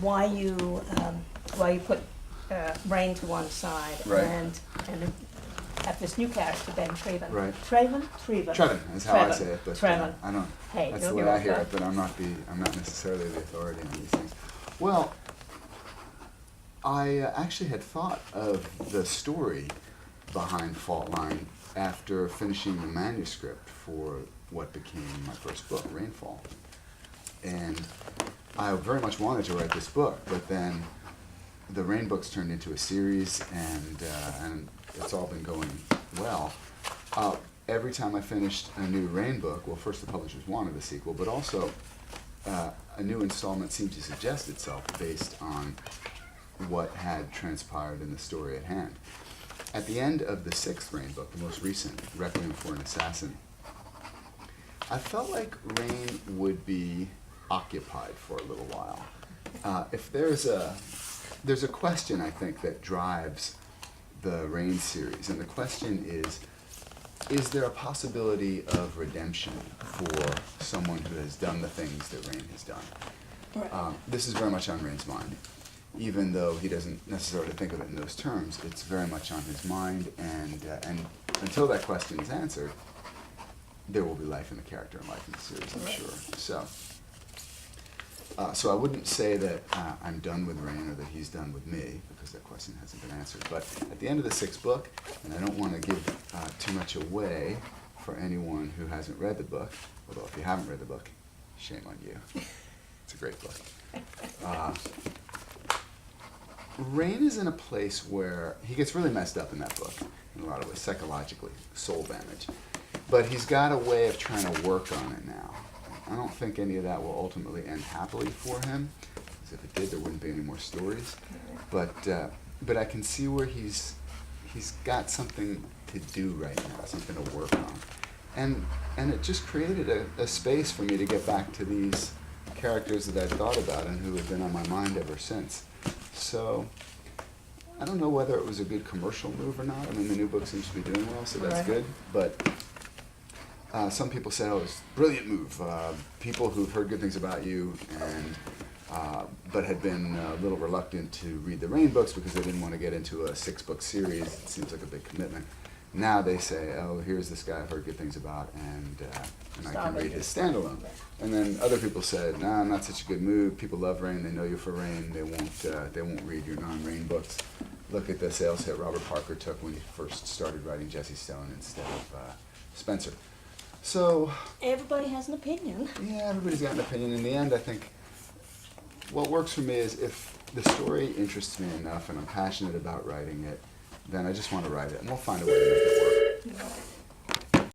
why you put Rain to one side, Right. and have this new character, Ben Treven. Right. Treven? Treven. Treven is how I say it, but Treven. I don't. Hey, That's don't the way give I up, hear huh? it, but I'm not necessarily the authority on these things. Well, I actually had thought of the story behind Fault Line after finishing the manuscript for what became my first book, Rainfall. And I very much wanted to write this book, but then the Rain books turned into a series, and it's all been going well. Every time I finished a new Rain book, well, first the publishers wanted a sequel, but also a new installment seemed to suggest itself based on what had transpired in the story at hand. At the end of the sixth Rain book, the most recent, Requiem for an Assassin, I felt like Rain would be occupied for a little while. If there's a question, I think, that drives the Rain series, and the question is there a possibility of redemption for someone who has done the things that Rain has done? Right. This is very much on Rain's mind. Even though he doesn't necessarily think of it in those terms, it's very much on his mind, and until that question is answered, there will be life in the character and life in the series, I'm sure. So I wouldn't say that I'm done with Rain or that he's done with me, because that question hasn't been answered. But at the end of the sixth book, and I don't want to give too much away for anyone who hasn't read the book, although if you haven't read the book, shame on you. It's a great book. Rain is in a place where he gets really messed up in that book, in a lot of ways, psychologically, soul damage. But he's got a way of trying to work on it now. I don't think any of that will ultimately end happily for him, because if it did, there wouldn't be any more stories. But I can see where he's got something to do right now, something to work on. And it just created a space for me to get back to these characters that I'd thought about and who have been on my mind ever since. So I don't know whether it was a good commercial move or not. I mean, the new book seems to be doing well, so that's Right. good. But some people say, oh, it's a brilliant move. People who've heard good things about you but had been a little reluctant to read the Rain books because they didn't want to get into a 6-book series. It seems like a big commitment. Now they say, oh, here's this guy I've heard good things about, and I can read his standalone. And then other people said, nah, not such a good move. People love Rain. They know you for Rain. They won't read your non-Rain books. Look at the sales hit Robert Parker took when he first started writing Jesse Stone instead of Spencer. So Everybody has an opinion. yeah, everybody's got an opinion. In the end, I think what works for me is if the story interests me enough and I'm passionate about writing it, then I just want to write it, and we'll find a way to make it work.